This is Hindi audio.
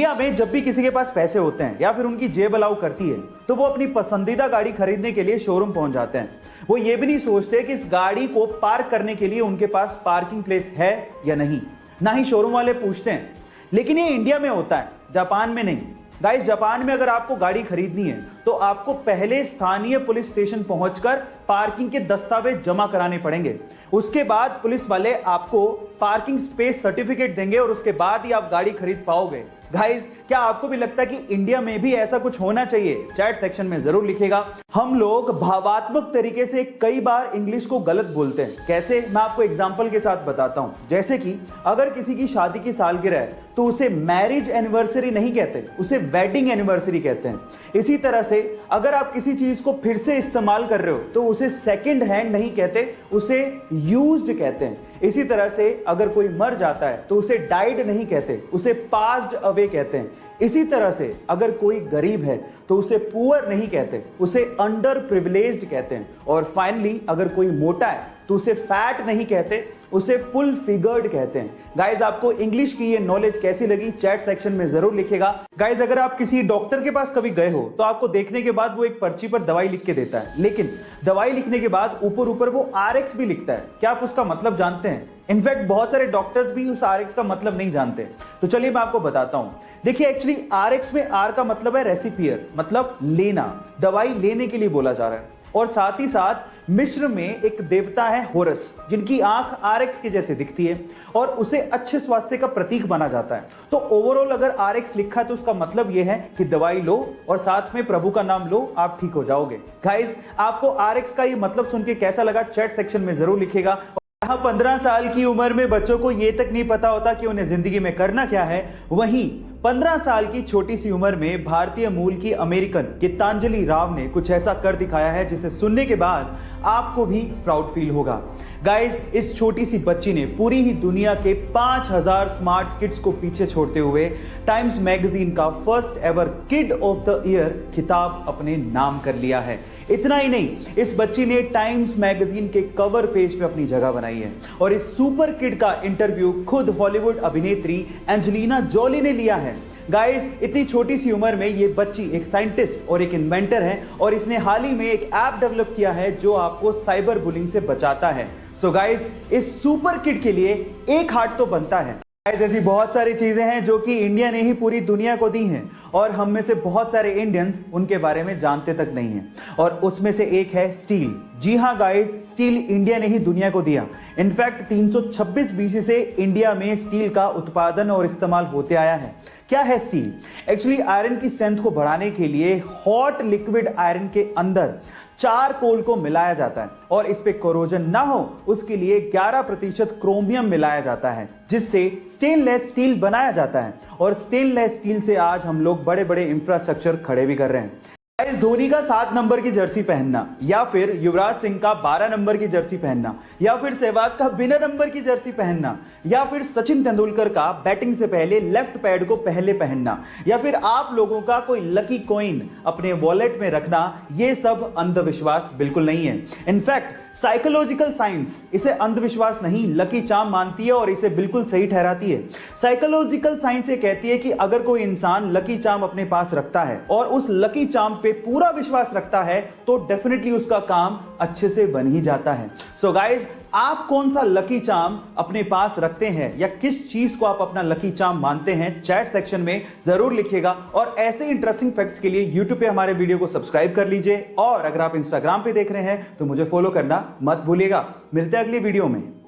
इंडिया में जब भी किसी के पास पैसे होते हैं या फिर उनकी जेब अलाउ करती है तो वो अपनी पसंदीदा गाड़ी खरीदने के लिए शोरूम पहुंच जाते हैं। वो ये भी नहीं सोचते कि इस गाड़ी को पार्क करने के लिए उनके पास पार्किंग प्लेस है या नहीं, ना ही शोरूम वाले पूछते हैं। लेकिन ये इंडिया में होता है, जापान में नहीं। गाइस, जापान में अगर आपको गाड़ी खरीदनी है तो आपको पहले स्थानीय पुलिस स्टेशन पहुंचकर पार्किंग के दस्तावेज जमा कराने पड़ेंगे। उसके बाद पुलिस वाले आपको पार्किंग स्पेस सर्टिफिकेट देंगे और उसके बाद ही आप गाड़ी खरीद पाओगे। गाइस, क्या आपको भी लगता है कि इंडिया में भी ऐसा कुछ होना चाहिए? चैट सेक्शन में जरूर लिखिएगा। हम लोग भावात्मक तरीके से कई बार इंग्लिश को गलत बोलते हैं। कैसे? मैं आपको एग्जांपल के साथ बताता हूं। जैसे कि अगर किसी की शादी की सालगिरह है तो उसे मैरिज एनिवर्सरी नहीं कहते, उसे वेडिंग एनिवर्सरी कहते हैं। इसी तरह से अगर आप किसी चीज को फिर से इस्तेमाल कर रहे हो तो उसे सेकंड हैंड नहीं कहते, उसे यूज्ड कहते हैं। इसी तरह से अगर कोई मर जाता है तो उसे डाइड नहीं कहते, उसे पास्ड अवे कहते हैं। इसी तरह से अगर कोई गरीब है तो उसे पुअर नहीं कहते, उसे अंडर प्रिविलेज्ड कहते हैं। और फाइनली अगर कोई मोटा है तो उसे फैट नहीं कहते, उसे फुल फिगर्ड कहते हैं। गाइज, आपको इंग्लिश की ये नॉलेज कैसी लगी चैट सेक्शन में जरूर लिखिएगा। गाइज, अगर आप किसी डॉक्टर के पास कभी गए हो तो आपको देखने के बाद वो एक पर्ची पर दवाई लिख के देता है, लेकिन दवाई लिखने के बाद ऊपर वो RX भी लिखता है। क्या आप उसका मतलब जानते हैं? इनफैक्ट बहुत सारे डॉक्टर्स भी उस RX का मतलब नहीं जानते। तो चलिए मैं आपको बताता हूं। देखिए, एक्चुअली RX में R का मतलब है रेसिपियर, मतलब लेना, दवाई लेने के लिए बोला जा रहा है। और साथ ही साथ मिस्र में एक देवता है होरस, जिनकी आंख RX के जैसे दिखती है और उसे अच्छे स्वास्थ्य का प्रतीक माना जाता है। तो ओवरऑल अगर RX लिखा है तो उसका मतलब यह है कि दवाई लो और साथ में प्रभु का नाम लो, आप ठीक हो जाओगे। गाइस, आपको RX का ये मतलब सुन के कैसा लगा चैट सेक्शन में जरूर लिखिएगा। 15 साल की उम्र में बच्चों को यह तक नहीं पता होता कि उन्हें जिंदगी में करना क्या है, वहीं 15 साल की छोटी सी उम्र में भारतीय मूल की अमेरिकन गीतांजलि राव ने कुछ ऐसा कर दिखाया है जिसे सुनने के बाद आपको भी प्राउड फील होगा। गाइस, इस छोटी सी बच्ची ने पूरी ही दुनिया के 5000 स्मार्ट किड्स को पीछे छोड़ते हुए टाइम्स मैगजीन का first ever kid of the year खिताब अपने नाम कर लिया है। इतना ही नहीं, इस बच्ची ने टाइम्स मैगजीन के कवर पेज पे अपनी जगह बनाई है। और इस सुपर किड का इंटरव्यू खुद हॉलीवुड अभिनेत्री एंजेलिना जोली ने लिया है। गाइस, इतनी छोटी सी उम्र में ये बच्ची एक साइंटिस्ट और एक इन्वेंटर है और इसने हाल ही में एक ऐप डेवलप किया है जो आपको साइबर बुलिंग से बचाता है। सो गाइस, इस सुपर किड के लिए एक हार्ट तो बनता है। ऐसी बहुत सारी चीजें हैं जो कि इंडिया ने ही पूरी दुनिया को दी हैं और हम में से बहुत सारे इंडियंस उनके बारे में जानते तक नहीं हैं। और उसमें से एक है स्टील। जी हाँ गाइस, स्टील इंडिया ने ही दुनिया को दिया। इनफैक्ट 326 BC से इंडिया में स्टील का उत्पादन और इस्तेमाल होते आया है। क्या है स्टील? एक्चुअली आयरन की स्ट्रेंथ को बढ़ाने के लिए हॉट लिक्विड आयरन के अंदर चारकोल को मिलाया जाता है और इस पे कोरोजन ना हो उसके लिए 11% क्रोमियम मिलाया जाता है, जिससे स्टेनलेस स्टील बनाया जाता है। और स्टेनलेस स्टील से आज हम लोग बड़े बड़े इंफ्रास्ट्रक्चर खड़े भी कर रहे हैं। धोनी का 7 नंबर की जर्सी पहनना, या फिर युवराज सिंह का 12 नंबर की जर्सी पहनना, या फिर सहवाग का बिना नंबर की जर्सी पहनना, या फिर सचिन तेंदुलकर का बैटिंग से पहले लेफ्ट पैड को पहले पहनना, या फिर आप लोगों का कोई लकी कॉइन अपने वॉलेट में रखना, ये सब अंधविश्वास बिल्कुल नहीं है। इनफैक्ट साइकोलॉजिकल साइंस इसे अंधविश्वास नहीं, लकी चार्म मानती है और इसे बिल्कुल सही ठहराती है। साइकोलॉजिकल साइंस ये कहती है कि अगर कोई इंसान लकी चार्म अपने पास रखता है और उस लकी चार्म पे पूरा विश्वास रखता है तो डेफिनेटली उसका काम अच्छे से बन ही जाता है। सो गाइज, आप कौन सा लकी चार्म अपने पास रखते हैं या किस चीज को आप अपना लकी चार्म मानते हैं, चैट सेक्शन में जरूर लिखिएगा। और ऐसे इंटरेस्टिंग फैक्ट्स के लिए यूट्यूब पे हमारे वीडियो को सब्सक्राइब कर लीजिए और अगर आप इंस्टाग्राम पे देख रहे हैं तो मुझे फॉलो करना मत भूलिएगा। मिलते हैं अगली वीडियो में।